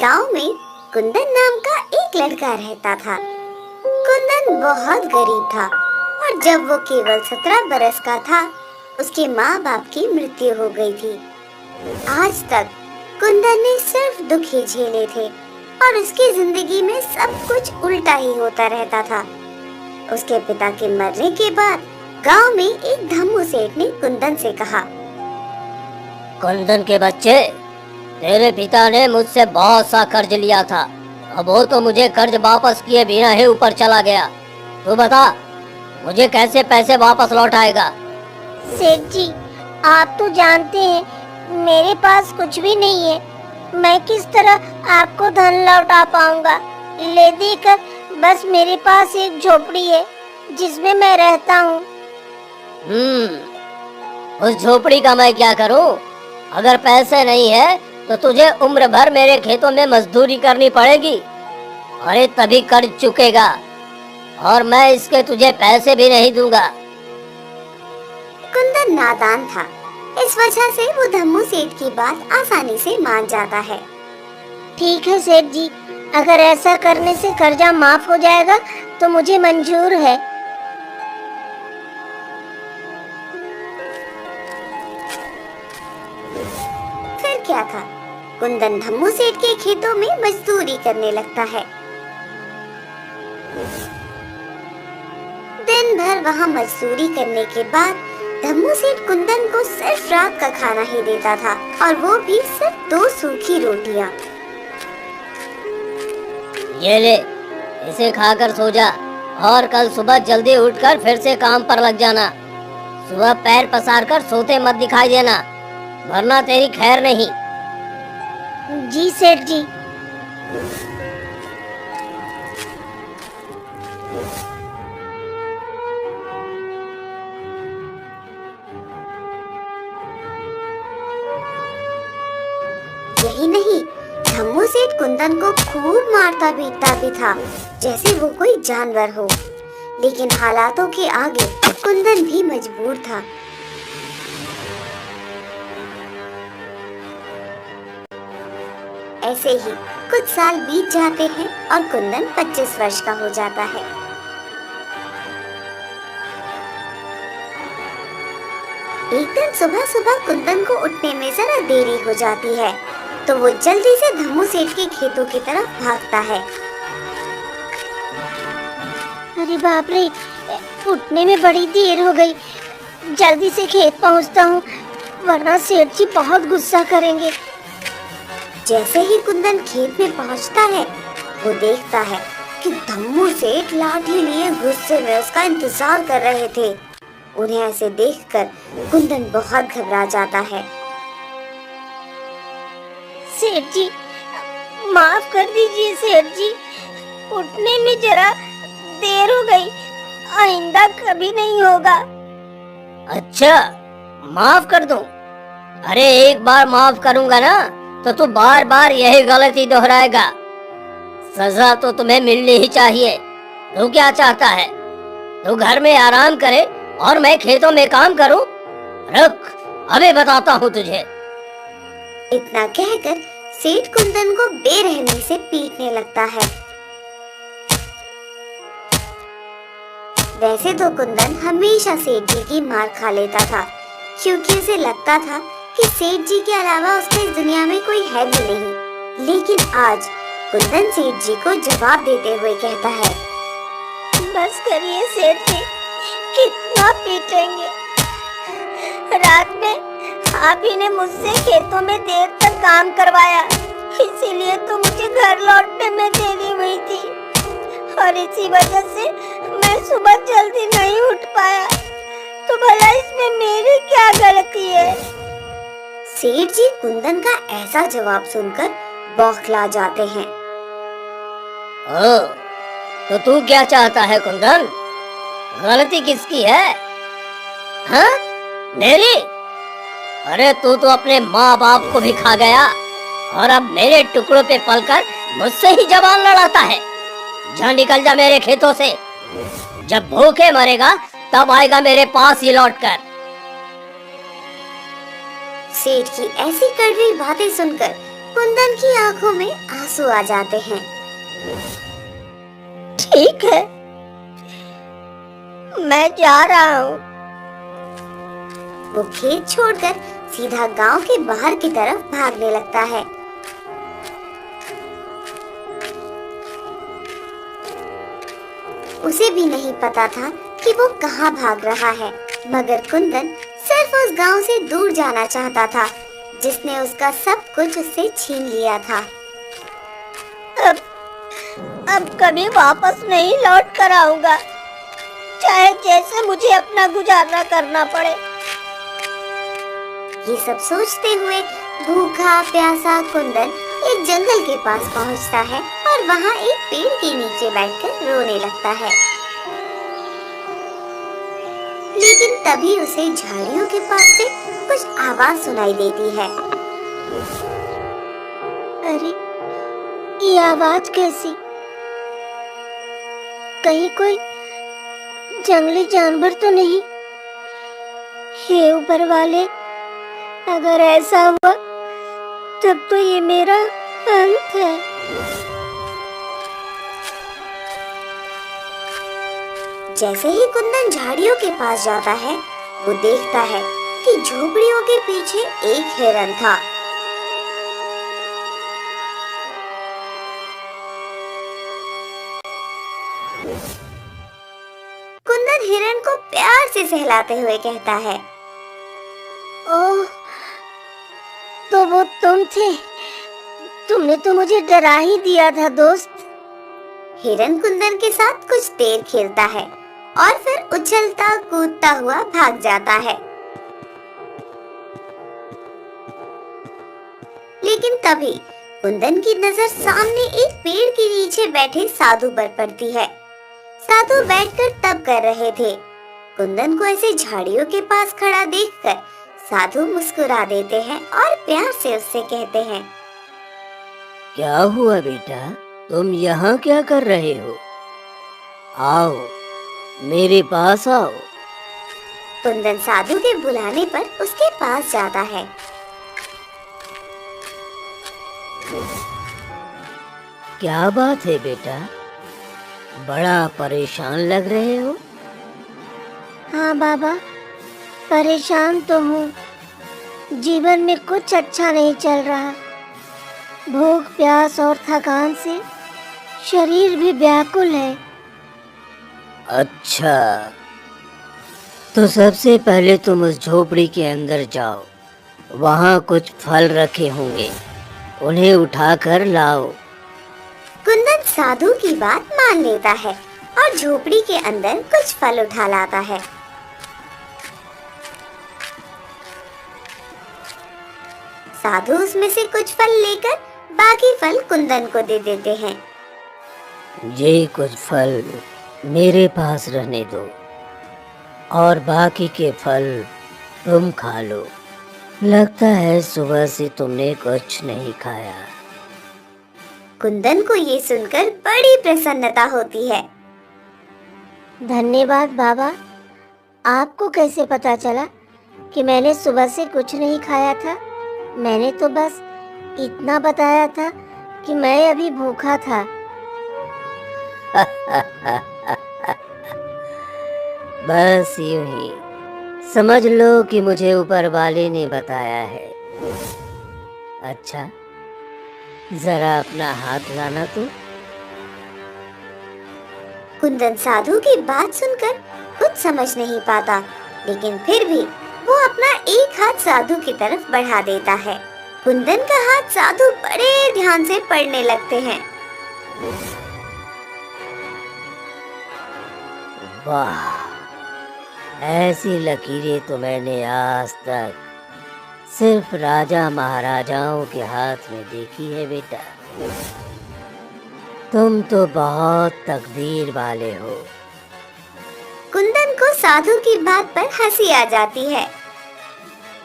गांव में कुंदन नाम का एक लड़का रहता था। कुंदन बहुत गरीब था और जब वो केवल 17 बरस का था, उसके माँ बाप की मृत्यु हो गई थी। आज तक कुंदन ने सिर्फ दुख ही झेले थे और उसकी जिंदगी में सब कुछ उल्टा ही होता रहता था। उसके पिता के मरने के बाद गांव में एक धम्मू सेठ ने कुंदन से कहा, कुंदन के बच्चे, तेरे पिता ने मुझसे बहुत सा कर्ज लिया था। अब वो तो मुझे कर्ज वापस किए बिना ही ऊपर चला गया। तू बता, मुझे कैसे पैसे वापस लौटाएगा? सेठ जी, आप तो जानते हैं मेरे पास कुछ भी नहीं है। मैं किस तरह आपको धन लौटा पाऊंगा? ले देकर बस मेरे पास एक झोपड़ी है जिसमें मैं रहता हूँ। उस झोपड़ी का मैं क्या करूँ? अगर पैसे नहीं है तो तुझे उम्र भर मेरे खेतों में मजदूरी करनी पड़ेगी। अरे तभी कर्ज चुकेगा, और मैं इसके तुझे पैसे भी नहीं दूंगा। कुंदन नादान था, इस वजह से वो धम्मू सेठ की बात आसानी से मान जाता है। ठीक है सेठ जी, अगर ऐसा करने से कर्जा माफ हो जाएगा तो मुझे मंजूर है। फिर क्या था, कुंदन धम्मू सेठ के खेतों में मजदूरी करने लगता है। दिन भर वहाँ मजदूरी करने के बाद धम्मू सेठ कुंदन को सिर्फ रात का खाना ही देता था, और वो भी सिर्फ 2 सूखी रोटियां। ये ले, इसे खाकर सो जा और कल सुबह जल्दी उठकर फिर से काम पर लग जाना। सुबह पैर पसार कर सोते मत दिखाई देना, वरना तेरी खैर नहीं। जी सेठ जी। यही नहीं, धम्मू सेठ कुंदन को खूब मारता पीटता भी था, जैसे वो कोई जानवर हो। लेकिन हालातों के आगे कुंदन भी मजबूर था। ऐसे ही कुछ साल बीत जाते हैं और कुंदन 25 वर्ष का हो जाता है। एक दिन सुबह सुबह कुंदन को उठने में जरा देरी हो जाती है, तो वो जल्दी से धम्मू सेठ के खेतों की तरफ भागता है। अरे बाप रे, उठने में बड़ी देर हो गई। जल्दी से खेत पहुंचता हूँ, वरना सेठ जी बहुत गुस्सा करेंगे। जैसे ही कुंदन खेत में पहुंचता है, वो देखता है कि धम्मू सेठ लाठी लिए गुस्से में उसका इंतजार कर रहे थे। उन्हें ऐसे देखकर कुंदन बहुत घबरा जाता है। सेठ जी, माफ कर दीजिए सेठ जी, उठने में जरा देर हो गई, आइंदा कभी नहीं होगा। अच्छा, माफ कर दूं? अरे एक बार माफ करूंगा ना तो तू बार बार यही गलती दोहराएगा। सजा तो तुम्हें मिलनी ही चाहिए। तू क्या चाहता है? तू घर में आराम करे और मैं खेतों में काम करूं? रुक, अभी बताता हूँ तुझे। इतना कहकर सेठ कुंदन को बेरहमी से पीटने लगता है। वैसे तो कुंदन हमेशा सेठ जी की मार खा लेता था, क्योंकि उसे लगता था कि सेठ जी के अलावा उसके इस दुनिया में कोई है भी नहीं। लेकिन आज कुंदन सेठ जी को जवाब देते हुए कहता है, बस करिए सेठ जी, कितना पीटेंगे? रात में आप ही ने मुझसे खेतों में देर तक काम करवाया, इसीलिए तो मुझे घर लौटने में देरी हुई थी, और इसी वजह से मैं सुबह जल्दी नहीं उठ पाया। तो भला इसमें मेरी क्या गलती है? सेठ जी कुंदन का ऐसा जवाब सुनकर बौखला जाते हैं। ओ, तो तू क्या चाहता है कुंदन? गलती किसकी है? हाँ, मेरी? अरे तू तो अपने माँ बाप को भी खा गया और अब मेरे टुकड़ों पे पलकर मुझसे ही जबान लड़ाता है। जा निकल जा मेरे खेतों से। जब भूखे मरेगा तब आएगा मेरे पास ही लौटकर। सेठ की ऐसी कड़वी बातें सुनकर कुंदन की आंखों में आंसू आ जाते हैं। ठीक है, मैं जा रहा हूँ। वो खेत छोड़कर सीधा गांव के बाहर की तरफ भागने लगता है। उसे भी नहीं पता था कि वो कहाँ भाग रहा है, मगर कुंदन सिर्फ उस गांव से दूर जाना चाहता था जिसने उसका सब कुछ उससे छीन लिया था। अब कभी वापस नहीं लौट कर आऊंगा, चाहे जैसे मुझे अपना गुजारा करना पड़े। ये सब सोचते हुए भूखा प्यासा कुंदन एक जंगल के पास पहुंचता है और वहाँ एक पेड़ के नीचे बैठकर रोने लगता है। लेकिन तभी उसे झाड़ियों के पास से कुछ आवाज सुनाई देती है। अरे, ये आवाज कैसी? कहीं कोई जंगली जानवर तो नहीं? हे ऊपर वाले, अगर ऐसा हुआ तब तो ये मेरा अंत है। जैसे ही कुंदन झाड़ियों के पास जाता है, वो देखता है कि झोपड़ियों के पीछे एक हिरन था। कुंदन हिरन को प्यार से सहलाते हुए कहता है, ओह, तो वो तुम थे। तुमने तो मुझे डरा ही दिया था दोस्त। हिरन कुंदन के साथ कुछ देर खेलता है और फिर उछलता कूदता हुआ भाग जाता है। लेकिन तभी कुंदन की नजर सामने एक पेड़ के नीचे बैठे साधु पर पड़ती है। साधु बैठकर तप कर रहे थे। कुंदन को ऐसे झाड़ियों के पास खड़ा देखकर साधु मुस्कुरा देते हैं और प्यार से उससे कहते हैं, क्या हुआ बेटा, तुम यहाँ क्या कर रहे हो? आओ, मेरे पास आओ। कुंदन साधु के बुलाने पर उसके पास जाता है। क्या बात है बेटा, बड़ा परेशान लग रहे हो? हाँ बाबा, परेशान तो हूँ। जीवन में कुछ अच्छा नहीं चल रहा। भूख प्यास और थकान से शरीर भी व्याकुल है। अच्छा, तो सबसे पहले तुम उस झोपड़ी के अंदर जाओ। वहाँ कुछ फल रखे होंगे, उन्हें उठाकर लाओ। कुंदन साधु की बात मान लेता है और झोपड़ी के अंदर कुछ फल उठा लाता है। साधु उसमें से कुछ फल लेकर बाकी फल कुंदन को दे देते हैं। ये कुछ फल मेरे पास रहने दो और बाकी के फल तुम खा लो। लगता है सुबह से तुमने कुछ नहीं खाया। कुंदन को ये सुनकर बड़ी प्रसन्नता होती है। धन्यवाद बाबा। आपको कैसे पता चला कि मैंने सुबह से कुछ नहीं खाया था? मैंने तो बस इतना बताया था कि मैं अभी भूखा था। बस यूं ही समझ लो कि मुझे ऊपर वाले ने बताया है। अच्छा, जरा अपना हाथ लाना तो। कुंदन साधु की बात सुनकर कुछ समझ नहीं पाता, लेकिन फिर भी वो अपना एक हाथ साधु की तरफ बढ़ा देता है। कुंदन का हाथ साधु बड़े ध्यान से पढ़ने लगते हैं। वाह, ऐसी लकीरें तो मैंने आज तक सिर्फ राजा महाराजाओं के हाथ में देखी है बेटा। तुम तो बहुत तकदीर वाले हो। कुंदन को साधु की बात पर हंसी आ जाती है।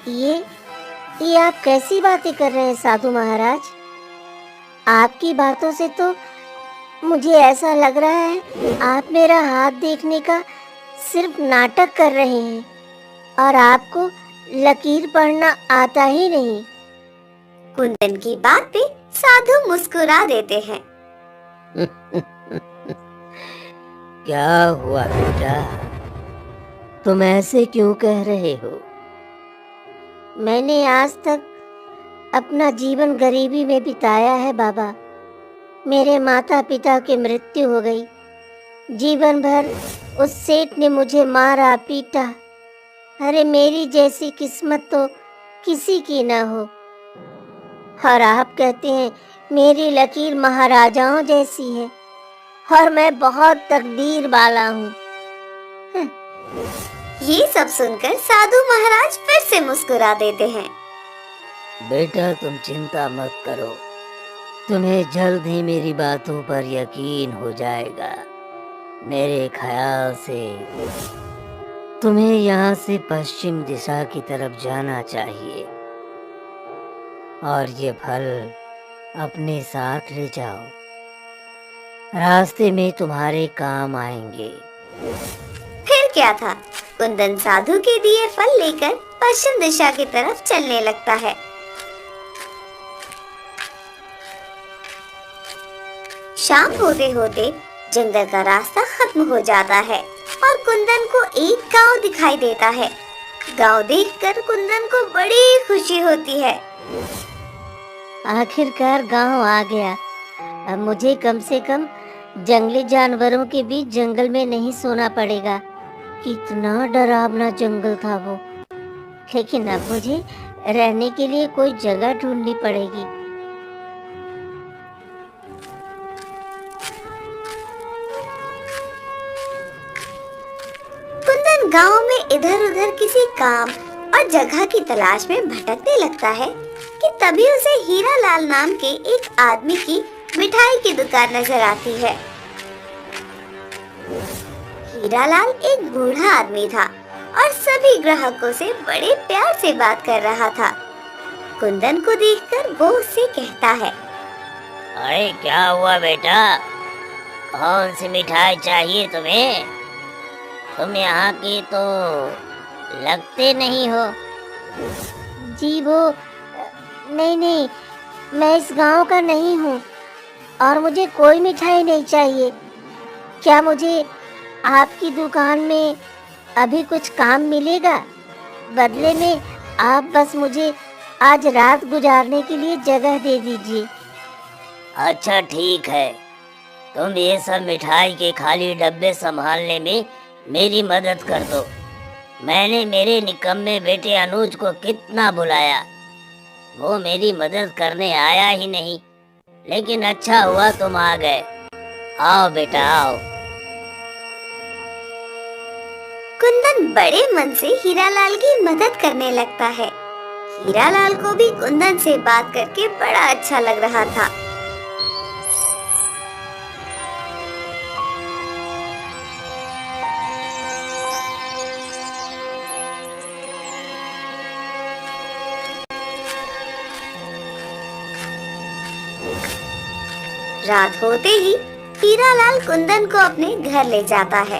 ये आप कैसी बातें कर रहे हैं साधु महाराज? आपकी बातों से तो मुझे ऐसा लग रहा है आप मेरा हाथ देखने का सिर्फ नाटक कर रहे हैं और आपको लकीर पढ़ना आता ही नहीं। कुंदन की बात पे साधु मुस्कुरा देते हैं। क्या हुआ बेटा, तुम ऐसे क्यों कह रहे हो? मैंने आज तक अपना जीवन गरीबी में बिताया है बाबा। मेरे माता पिता की मृत्यु हो गई। जीवन भर उस सेठ ने मुझे मारा पीटा। अरे मेरी जैसी किस्मत तो किसी की ना हो। और आप कहते हैं मेरी लकीर महाराजाओं जैसी है और मैं बहुत तकदीर वाला हूँ। ये सब सुनकर साधु महाराज फिर से मुस्कुरा देते हैं। बेटा तुम चिंता मत करो, तुम्हें जल्द ही मेरी बातों पर यकीन हो जाएगा। मेरे ख्याल से तुम्हें यहाँ से पश्चिम दिशा की तरफ जाना चाहिए और ये फल अपने साथ ले जाओ, रास्ते में तुम्हारे काम आएंगे। फिर क्या था, कुंदन साधु के दिए फल लेकर पश्चिम दिशा की तरफ चलने लगता है। शाम होते होते जंगल का रास्ता खत्म हो जाता है और कुंदन को एक गांव दिखाई देता है। गांव देखकर कुंदन को बड़ी खुशी होती है। आखिरकार गांव आ गया। अब मुझे कम से कम जंगली जानवरों के बीच जंगल में नहीं सोना पड़ेगा। कितना डरावना जंगल था वो। लेकिन अब मुझे रहने के लिए कोई जगह ढूंढनी पड़ेगी। कुंदन गांव में इधर उधर किसी काम और जगह की तलाश में भटकने लगता है कि तभी उसे हीरा लाल नाम के एक आदमी की मिठाई की दुकान नजर आती है। हीरा लाल एक बूढ़ा आदमी था और सभी ग्राहकों से बड़े प्यार से बात कर रहा था। कुंदन को देखकर वो उससे कहता है, अरे क्या हुआ बेटा, कौन सी मिठाई चाहिए तुम्हें? तुम यहाँ की तो लगते नहीं हो। जी वो नहीं, मैं इस गांव का नहीं हूँ और मुझे कोई मिठाई नहीं चाहिए। क्या मुझे आपकी दुकान में अभी कुछ काम मिलेगा? बदले में आप बस मुझे आज रात गुजारने के लिए जगह दे दीजिए। अच्छा ठीक है, तुम ये सब मिठाई के खाली डब्बे संभालने में मेरी मदद कर दो। मैंने मेरे निकम्मे बेटे अनुज को कितना बुलाया, वो मेरी मदद करने आया ही नहीं। लेकिन अच्छा हुआ तुम आ गए। आओ बेटा आओ। कुंदन बड़े मन से हीरालाल की मदद करने लगता है। हीरालाल को भी कुंदन से बात करके बड़ा अच्छा लग रहा था। रात होते ही हीरालाल कुंदन को अपने घर ले जाता है।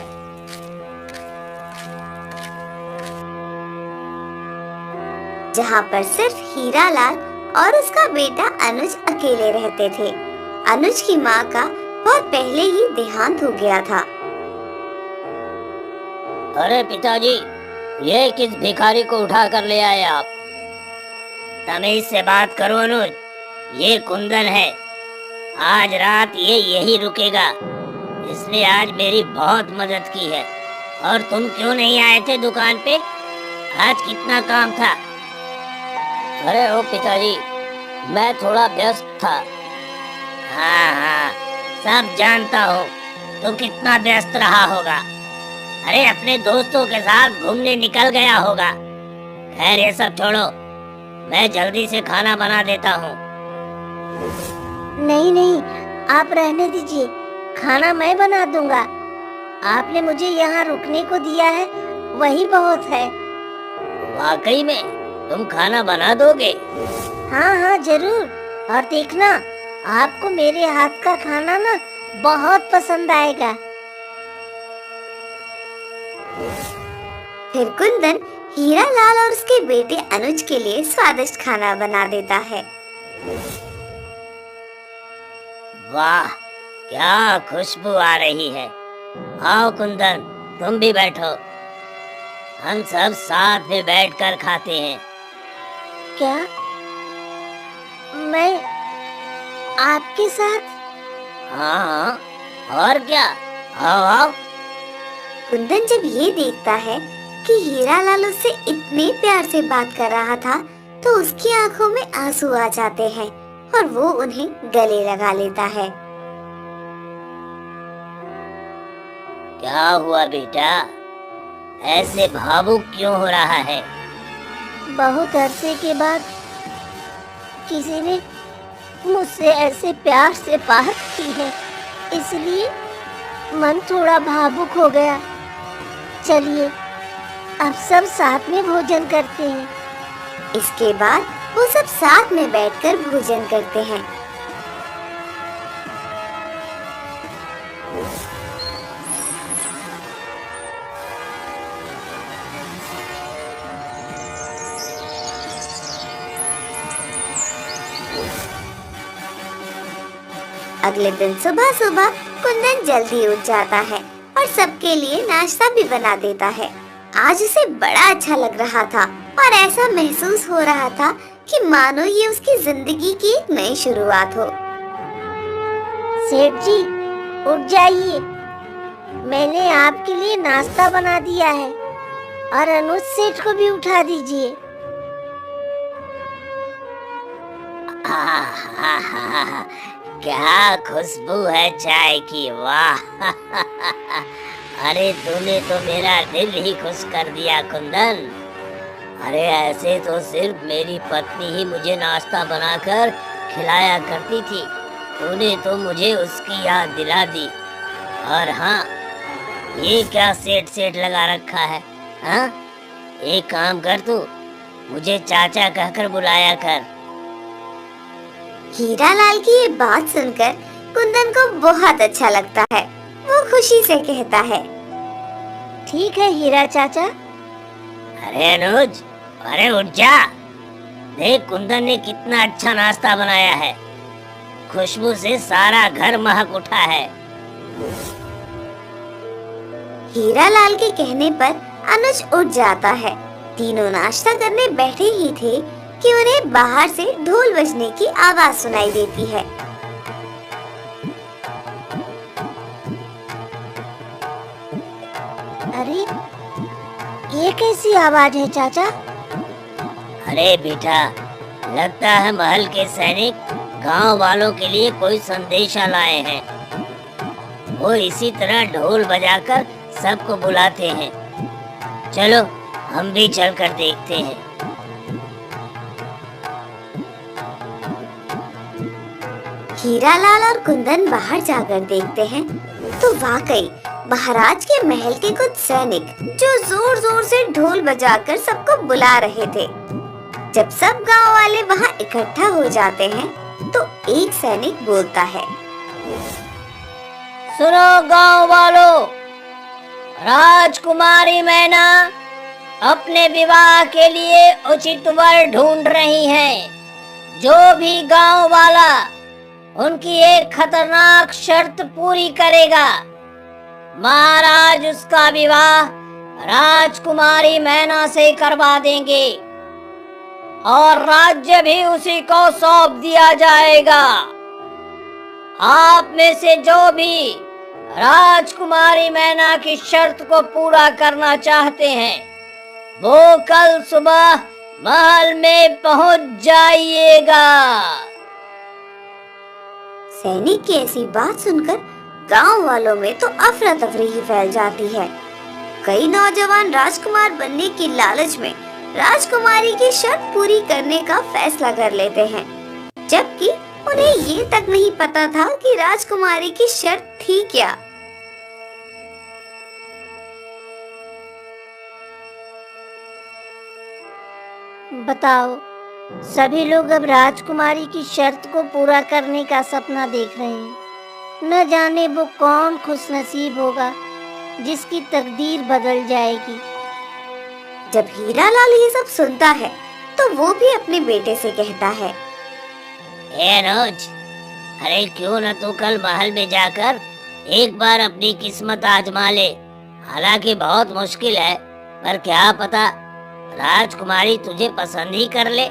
जहाँ पर सिर्फ हीरालाल और उसका बेटा अनुज अकेले रहते थे। अनुज की माँ का बहुत पहले ही देहांत हो गया था। अरे पिताजी, ये किस भिखारी को उठा कर ले आए आप? तमीज से बात करो अनुज, ये कुंदन है। आज रात ये यही रुकेगा, इसने आज मेरी बहुत मदद की है। और तुम क्यों नहीं आए थे दुकान पे? आज कितना काम था। अरे ओ पिताजी, मैं थोड़ा व्यस्त था। हाँ, सब जानता हूँ तू कितना व्यस्त रहा होगा। अरे अपने दोस्तों के साथ घूमने निकल गया होगा। खैर ये सब छोड़ो, मैं जल्दी से खाना बना देता हूँ। नहीं, आप रहने दीजिए, खाना मैं बना दूंगा। आपने मुझे यहाँ रुकने को दिया है, वही बहुत है। वाकई में तुम खाना बना दोगे? हाँ जरूर। और देखना, आपको मेरे हाथ का खाना ना बहुत पसंद आएगा। फिर कुंदन हीरालाल और उसके बेटे अनुज के लिए स्वादिष्ट खाना बना देता है। वाह, क्या खुशबू आ रही है। आओ कुंदन, तुम भी बैठो। हम सब साथ में बैठकर खाते हैं। क्या मैं आपके साथ? हाँ, और क्या। आओ आओ। कुंदन जब ये देखता है कि हीरालाल उससे इतने प्यार से बात कर रहा था तो उसकी आंखों में आंसू आ जाते हैं और वो उन्हें गले लगा लेता है। क्या हुआ बेटा, ऐसे भावुक क्यों हो रहा है? बहुत अरसे के बाद किसी ने मुझसे ऐसे प्यार से बात की है, इसलिए मन थोड़ा भावुक हो गया। चलिए अब सब साथ में भोजन करते हैं। इसके बाद वो सब साथ में बैठकर भोजन करते हैं। अगले दिन सुबह सुबह कुंदन जल्दी उठ जाता है और सबके लिए नाश्ता भी बना देता है। आज उसे बड़ा अच्छा लग रहा था और ऐसा महसूस हो रहा था कि मानो ये उसकी जिंदगी की एक नई शुरुआत हो। सेठ जी उठ जाइए, मैंने आपके लिए नाश्ता बना दिया है और अनुज सेठ को भी उठा दीजिए। आहा, क्या खुशबू है चाय की, वाह। अरे तूने तो मेरा दिल ही खुश कर दिया कुंदन। अरे ऐसे तो सिर्फ मेरी पत्नी ही मुझे नाश्ता बनाकर खिलाया करती थी, तूने तो मुझे उसकी याद दिला दी। और हाँ, ये क्या सेठ सेठ लगा रखा है? हाँ, एक काम कर, तू मुझे चाचा कहकर बुलाया कर। हीरालाल की ये बात सुनकर कुंदन को बहुत अच्छा लगता है। वो खुशी से कहता है, ठीक है हीरा चाचा। अरे अनुज, अरे उठ जा, देख कुंदन ने कितना अच्छा नाश्ता बनाया है। खुशबू से सारा घर महक उठा है। हीरालाल के कहने पर अनुज उठ जाता है। तीनों नाश्ता करने बैठे ही थे कि उन्हें बाहर से ढोल बजने की आवाज सुनाई देती है। अरे ये कैसी आवाज है चाचा? अरे बेटा, लगता है महल के सैनिक गांव वालों के लिए कोई संदेशा लाए हैं। वो इसी तरह ढोल बजाकर सबको बुलाते हैं। चलो हम भी चलकर देखते हैं। हीरालाल और कुंदन बाहर जाकर देखते हैं तो वाकई महाराज के महल के कुछ सैनिक जो जोर जोर से ढोल बजाकर सबको बुला रहे थे। जब सब गांव वाले वहां इकट्ठा हो जाते हैं तो एक सैनिक बोलता है, सुनो गांव वालों, राजकुमारी मैना अपने विवाह के लिए उचित वर ढूंढ रही हैं। जो भी गांव वाला उनकी एक खतरनाक शर्त पूरी करेगा, महाराज उसका विवाह राजकुमारी मैना से करवा देंगे और राज्य भी उसी को सौंप दिया जाएगा। आप में से जो भी राजकुमारी मैना की शर्त को पूरा करना चाहते हैं, वो कल सुबह महल में पहुंच जाइएगा। सैनिक की ऐसी बात सुनकर गांव वालों में तो अफरा तफरी ही फैल जाती है। कई नौजवान राजकुमार बनने की लालच में राजकुमारी की शर्त पूरी करने का फैसला कर लेते हैं, जबकि उन्हें ये तक नहीं पता था कि राजकुमारी की शर्त थी क्या। बताओ, सभी लोग अब राजकुमारी की शर्त को पूरा करने का सपना देख रहे हैं। न जाने वो कौन खुशनसीब होगा जिसकी तकदीर बदल जाएगी। जब हीरालाल ये सब सुनता है तो वो भी अपने बेटे से कहता है, ए अनुज, अरे क्यों न तू कल महल में जाकर एक बार अपनी किस्मत आजमा ले। हालांकि बहुत मुश्किल है, पर क्या पता राजकुमारी तुझे पसंद ही कर ले।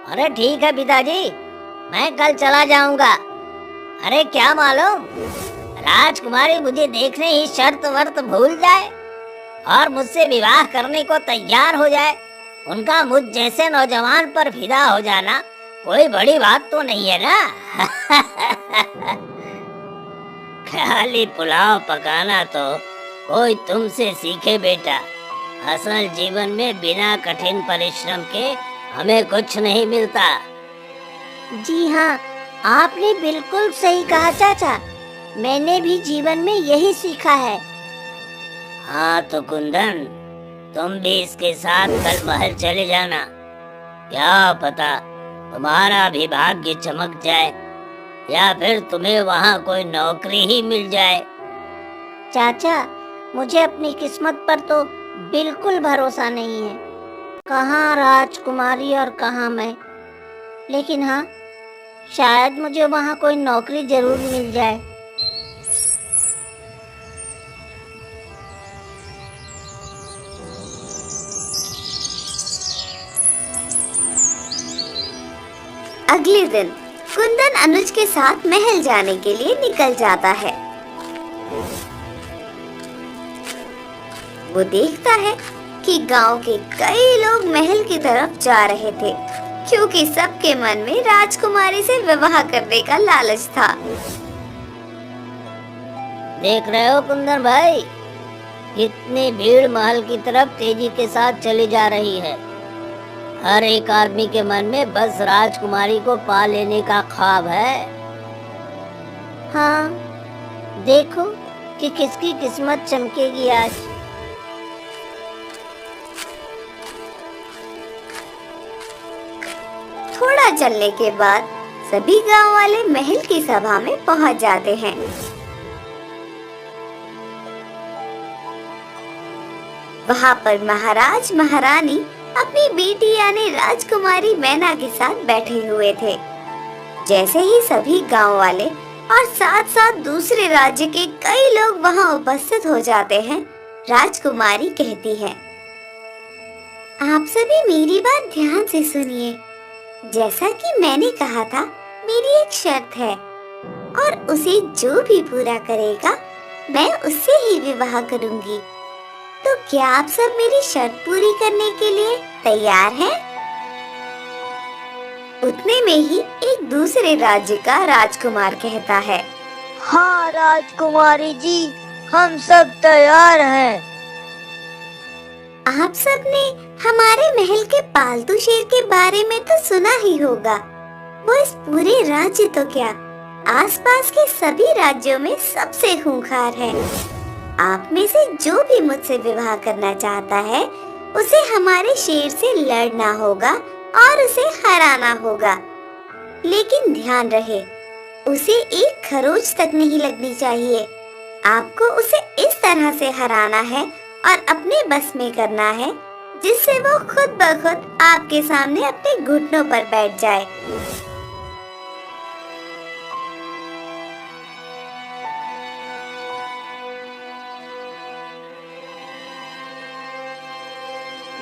अरे ठीक है पिताजी, मैं कल चला जाऊंगा। अरे क्या मालूम राजकुमारी मुझे देखने ही शर्त वर्त भूल जाए और मुझसे विवाह करने को तैयार हो जाए। उनका मुझ जैसे नौजवान पर फिदा हो जाना कोई बड़ी बात तो नहीं है ना। खाली पुलाव पकाना तो कोई तुमसे सीखे बेटा। असल जीवन में बिना कठिन परिश्रम के हमें कुछ नहीं मिलता। जी हाँ, आपने बिल्कुल सही कहा चाचा। मैंने भी जीवन में यही सीखा है। हाँ तो कुंदन, तुम भी इसके साथ कल महल चले जाना। क्या पता तुम्हारा भी भाग्य चमक जाए या फिर तुम्हें वहाँ कोई नौकरी ही मिल जाए। चाचा, मुझे अपनी किस्मत पर तो बिल्कुल भरोसा नहीं है। कहाँ राजकुमारी और कहाँ मैं। लेकिन हाँ, शायद मुझे वहाँ कोई नौकरी जरूर मिल जाए। अगले दिन कुंदन अनुज के साथ महल जाने के लिए निकल जाता है। वो देखता है कि गांव के कई लोग महल की तरफ जा रहे थे, क्योंकि सबके मन में राजकुमारी से विवाह करने का लालच था। देख रहे हो कुंदन भाई, कितनी भीड़ महल की तरफ तेजी के साथ चली जा रही है। हर एक आदमी के मन में बस राजकुमारी को पा लेने का ख्वाब है। हाँ, देखो कि किसकी किस्मत चमकेगी आज। थोड़ा चलने के बाद सभी गांव वाले महल की सभा में पहुंच जाते हैं। वहां पर महाराज महारानी अपनी बेटी यानी राजकुमारी मैना के साथ बैठे हुए थे। जैसे ही सभी गांव वाले और साथ साथ दूसरे राज्य के कई लोग वहां उपस्थित हो जाते हैं, राजकुमारी कहती है, आप सभी मेरी बात ध्यान से सुनिए। जैसा कि मैंने कहा था, मेरी एक शर्त है और उसे जो भी पूरा करेगा मैं उससे ही विवाह करूंगी। तो क्या आप सब मेरी शर्त पूरी करने के लिए तैयार हैं? उतने में ही एक दूसरे राज्य का राजकुमार कहता है, हाँ राजकुमारी जी, हम सब तैयार हैं। आप सबने हमारे महल के पालतू शेर के बारे में तो सुना ही होगा। वो इस पूरे राज्य तो क्या, आसपास के सभी राज्यों में सबसे खूंखार है। आप में से जो भी मुझसे विवाह करना चाहता है, उसे हमारे शेर से लड़ना होगा और उसे हराना होगा। लेकिन ध्यान रहे, उसे एक खरोच तक नहीं लगनी चाहिए। आपको उसे इस तरह से हराना है और अपने बस में करना है, जिससे वो खुद ब खुद आपके सामने अपने घुटनों पर बैठ जाए।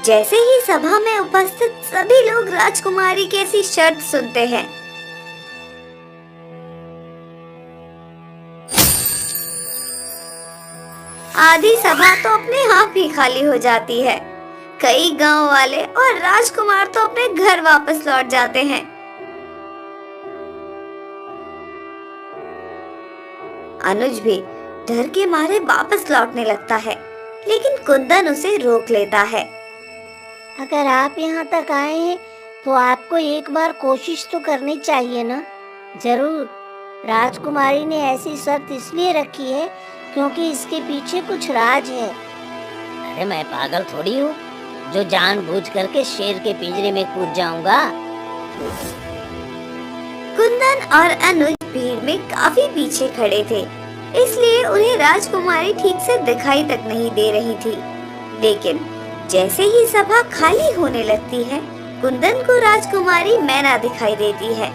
जैसे ही सभा में उपस्थित सभी लोग राजकुमारी की ऐसी शर्त सुनते हैं, आधी सभा तो अपने आप ही खाली हो जाती है। कई गांव वाले और राजकुमार तो अपने घर वापस लौट जाते हैं। अनुज भी डर के मारे वापस लौटने लगता है, लेकिन कुंदन उसे रोक लेता है। अगर आप यहाँ तक आए हैं तो आपको एक बार कोशिश तो करनी चाहिए ना। जरूर, राजकुमारी ने ऐसी शर्त इसलिए रखी है क्योंकि इसके पीछे कुछ राज है। अरे मैं पागल थोड़ी हूँ जो जानबूझ करके शेर के पिंजरे में कूद जाऊंगा। कुंदन और अनुज भीड़ में काफी पीछे खड़े थे, इसलिए उन्हें राजकुमारी ठीक से दिखाई तक नहीं दे रही थी। लेकिन जैसे ही सभा खाली होने लगती है, कुंदन को राजकुमारी मैना दिखाई देती है।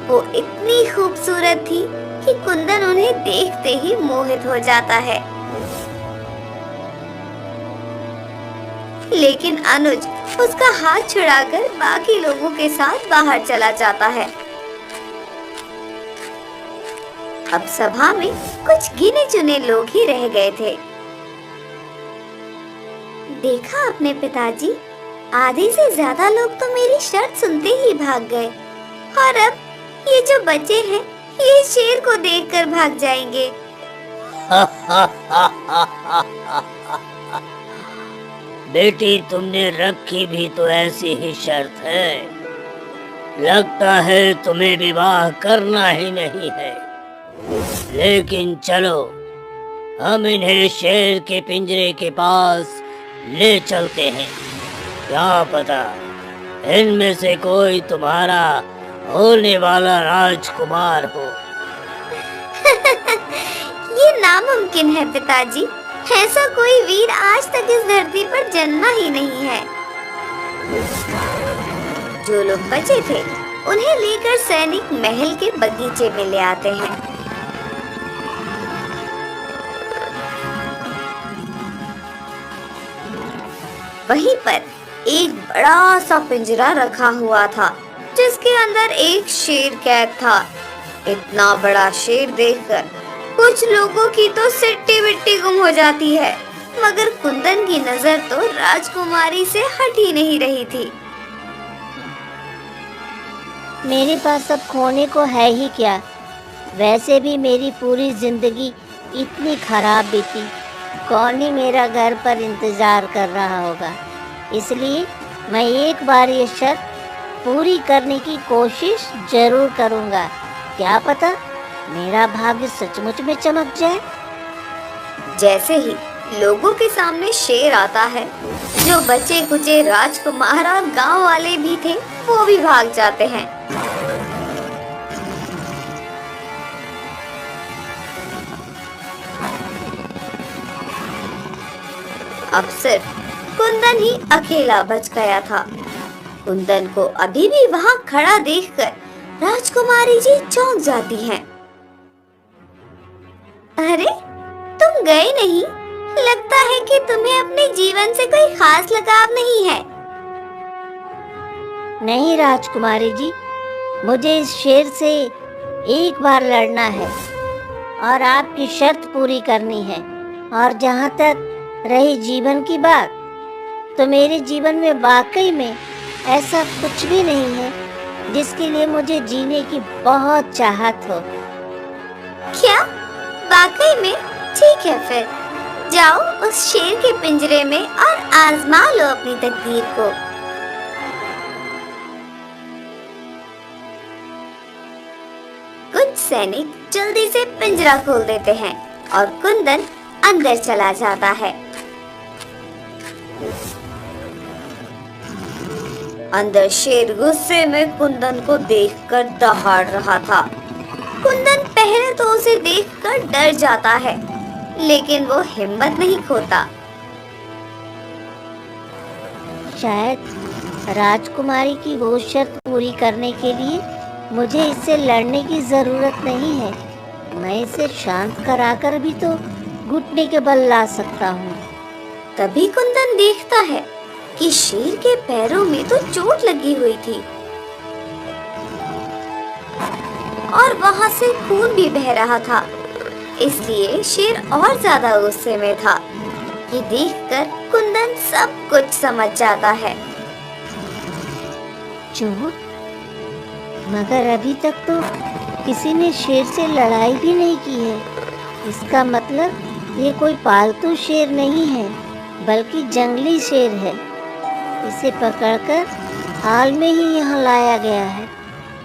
वो इतनी खूबसूरत थी कि कुंदन उन्हें देखते ही मोहित हो जाता है। लेकिन अनुज उसका हाथ छुड़ाकर बाकी लोगों के साथ बाहर चला जाता है। अब सभा में कुछ गिने चुने लोग ही रह गए थे। देखा अपने पिताजी, आधे से ज्यादा लोग तो मेरी शर्त सुनते ही भाग गए, और अब ये जो बचे हैं ये शेर को देखकर भाग जाएंगे। बेटी, तुमने रखी भी तो ऐसी ही शर्त है। लगता है तुम्हें विवाह करना ही नहीं है। लेकिन चलो, हम इन्हें शेर के पिंजरे के पास ले चलते हैं। क्या पता इनमें से कोई तुम्हारा होने वाला राजकुमार हो। ये नामुमकिन है पिताजी, ऐसा कोई वीर आज तक इस धरती पर जन्मा ही नहीं है। जो लोग बचे थे उन्हें लेकर सैनिक महल के बगीचे में ले आते हैं। वहीं पर एक बड़ा सा पिंजरा रखा हुआ था जिसके अंदर एक शेर कैद था। इतना बड़ा शेर देखकर कुछ लोगों की तो सिट्टी बिट्टी गुम हो जाती है, मगर कुंदन की नजर तो राजकुमारी से हट ही नहीं रही थी। मेरे पास अब खोने को है ही क्या। वैसे भी मेरी पूरी जिंदगी इतनी खराब बीती, कौन ही मेरा घर पर इंतजार कर रहा होगा। इसलिए मैं एक बार ये शर्त पूरी करने की कोशिश जरूर करूँगा। क्या पता मेरा भाग्य सचमुच में चमक जाए। जैसे ही लोगों के सामने शेर आता है, जो बचे कुचे राजकुमार और गांव वाले भी थे वो भी भाग जाते हैं। अब सिर्फ कुंदन ही अकेला बच गया था। कुंदन को अभी भी वहाँ खड़ा देखकर राजकुमारी जी चौंक जाती हैं। अरे, तुम गए नहीं? लगता है कि तुम्हें अपने जीवन से कोई खास लगाव नहीं है। नहीं राजकुमारी जी, मुझे इस शेर से एक बार लड़ना है और आपकी शर्त पूरी करनी है। और जहाँ तक रही जीवन की बात, तो मेरे जीवन में वाकई में ऐसा कुछ भी नहीं है जिसके लिए मुझे जीने की बहुत चाहत हो। क्या? वाकई में? ठीक है, फिर जाओ उस शेर के पिंजरे में और आजमा लो अपनी तकदीर को। कुछ सैनिक जल्दी से पिंजरा खोल देते हैं और कुंदन अंदर चला जाता है। अंदर शेर गुस्से में कुंदन को देखकर दहाड़ रहा था। कुंदन पहले तो उसे देखकर डर जाता है, लेकिन वो हिम्मत नहीं खोता। शायद राजकुमारी की वो शर्त पूरी करने के लिए मुझे इससे लड़ने की जरूरत नहीं है। मैं इसे शांत कराकर भी तो घुटने के बल ला सकता हूँ। तभी कुंदन देखता है कि शेर के पैरों में तो चोट लगी हुई थी और वहाँ से खून भी बह रहा था। इसलिए शेर और ज्यादा गुस्से में था। ये देखकर कुंदन सब कुछ समझ जाता है। चोट? मगर अभी तक तो किसी ने शेर से लड़ाई भी नहीं की है। इसका मतलब ये कोई पालतू शेर नहीं है, बल्कि जंगली शेर है। इसे पकड़कर हाल में ही यहाँ लाया गया है।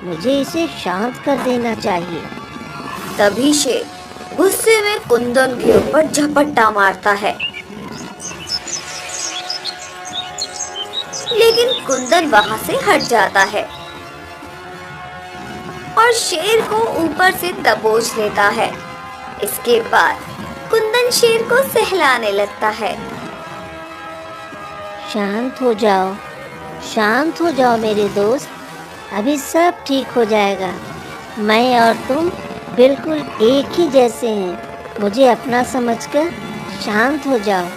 मुझे इसे शांत कर देना चाहिए। तभी शेर गुस्से में कुंदन के ऊपर झपट्टा मारता है, लेकिन कुंदन वहाँ से हट जाता है और शेर को ऊपर से दबोच लेता है। इसके बाद कुंदन शेर को सहलाने लगता है। शांत हो जाओ मेरे दोस्त, अभी सब ठीक हो जाएगा। मैं और तुम बिल्कुल एक ही जैसे हैं, मुझे अपना समझकर शांत हो जाओ।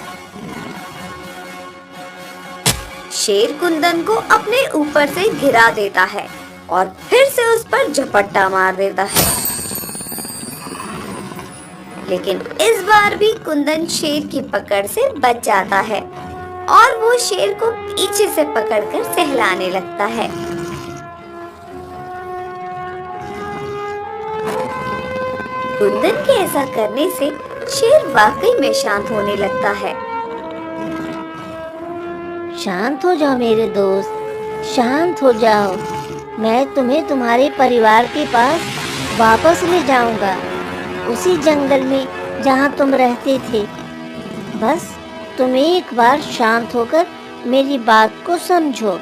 शेर कुंदन को अपने ऊपर से गिरा देता है और फिर से उस पर झपट्टा मार देता है, लेकिन इस बार भी कुंदन शेर की पकड़ से बच जाता है और वो शेर को पीछे से पकड़कर सहलाने लगता है। कुंदन के ऐसा करने से शेर वाकई में शांत होने लगता है। शांत हो जाओ मेरे दोस्त, शांत हो जाओ। मैं तुम्हें तुम्हारे परिवार के पास वापस ले जाऊंगा, उसी जंगल में जहां तुम रहते थे। बस तुम एक बार शांत होकर मेरी बात को समझो।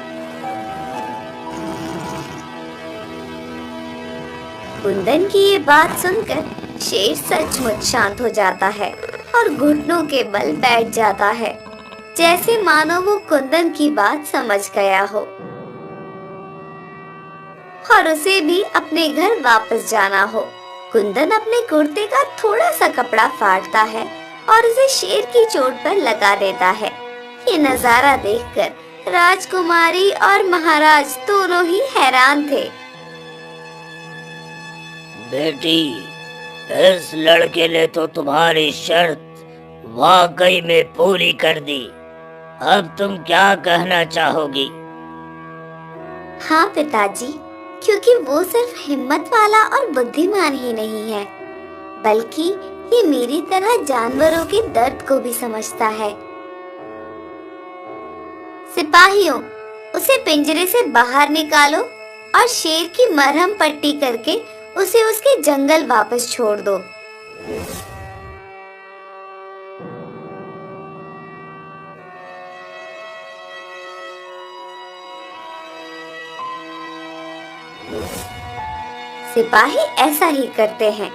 कुंदन की ये बात सुनकर शेर सचमुच शांत हो जाता है और घुटनों के बल बैठ जाता है, जैसे मानो वो कुंदन की बात समझ गया हो और उसे भी अपने घर वापस जाना हो। कुंदन अपने कुर्ते का थोड़ा सा कपड़ा फाड़ता है और उसे शेर की चोट पर लगा देता है। ये नजारा देखकर राजकुमारी और महाराज दोनों ही हैरान थे। बेटी, इस लड़के ने तो तुम्हारी शर्त वाकई में पूरी कर दी। अब तुम क्या कहना चाहोगी? हाँ पिताजी, क्योंकि वो सिर्फ हिम्मत वाला और बुद्धिमान ही नहीं है, बल्कि ये मेरी तरह जानवरों के दर्द को भी समझता है। सिपाहियों, उसे पिंजरे से बाहर निकालो और शेर की मरहम पट्टी करके उसे उसके जंगल वापस छोड़ दो। सिपाही ऐसा ही करते हैं।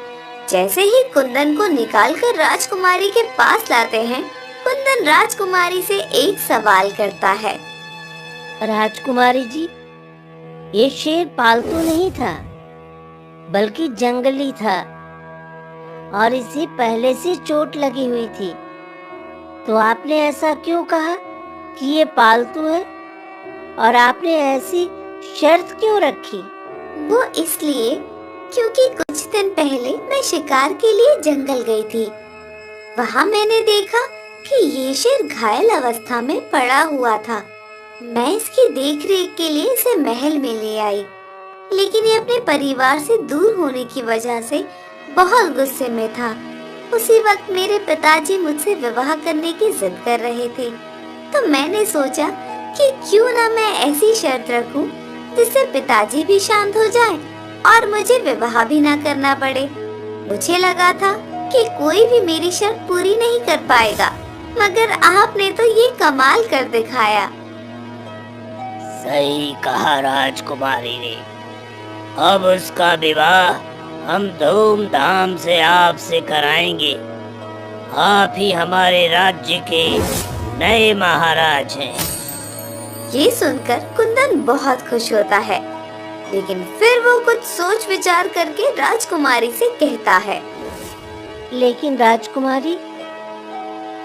जैसे ही कुंदन को निकालकर राजकुमारी के पास लाते हैं, कुंदन राजकुमारी से एक सवाल करता है। राजकुमारी जी, ये शेर पालतू नहीं था, बल्कि जंगली था और इसे पहले से चोट लगी हुई थी। तो आपने ऐसा क्यों कहा कि ये पालतू है और आपने ऐसी शर्त क्यों रखी? वो इसलिए क्योंकि कुछ दिन पहले मैं शिकार के लिए जंगल गई थी। वहाँ मैंने देखा कि ये शेर घायल अवस्था में पड़ा हुआ था। मैं इसकी देखरेख के लिए इसे महल में ले आई, लेकिन ये अपने परिवार से दूर होने की वजह से बहुत गुस्से में था। उसी वक्त मेरे पिताजी मुझसे विवाह करने की जिद कर रहे थे, तो मैंने सोचा कि क्यों ना मैं ऐसी शर्त रखूं जिससे पिताजी भी शांत हो जाएं और मुझे विवाह भी ना करना पड़े। मुझे लगा था कि कोई भी मेरी शर्त पूरी नहीं कर पाएगा, मगर आपने तो ये कमाल कर दिखाया। सही कहा राजकुमारी ने। अब उसका विवाह हम धूमधाम से आपसे कराएंगे। आप ही हमारे राज्य के नए महाराज हैं। ये सुनकर कुंदन बहुत खुश होता है, लेकिन फिर वो कुछ सोच विचार करके राजकुमारी से कहता है। लेकिन राजकुमारी,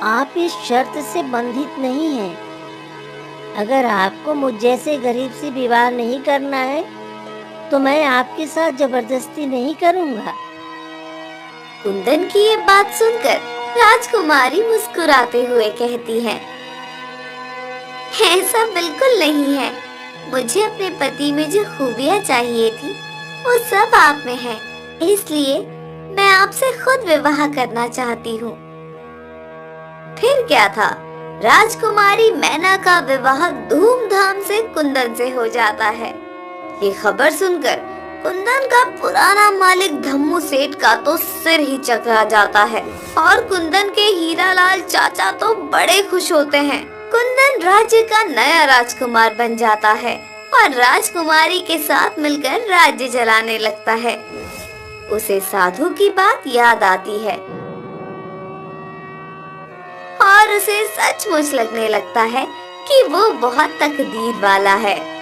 आप इस शर्त से बंधित नहीं हैं। अगर आपको मुझ जैसे गरीब से विवाह नहीं करना है, तो मैं आपके साथ जबरदस्ती नहीं करूँगा। कुंदन की ये बात सुनकर राजकुमारी मुस्कुराते हुए कहती है, ऐसा बिल्कुल नहीं है। मुझे अपने पति में जो खूबियाँ चाहिए थी वो सब आप में है, इसलिए मैं आपसे खुद विवाह करना चाहती हूँ। फिर क्या था, राजकुमारी मैना का विवाह धूमधाम से कुंदन से हो जाता है। ये खबर सुनकर कुंदन का पुराना मालिक धम्मू सेठ का तो सिर ही चकरा जाता है और कुंदन के हीरालाल चाचा तो बड़े खुश होते हैं। कुंदन राज्य का नया राजकुमार बन जाता है और राजकुमारी के साथ मिलकर राज्य चलाने लगता है। उसे साधु की बात याद आती है और उसे सचमुच लगने लगता है कि वो बहुत तकदीर वाला है।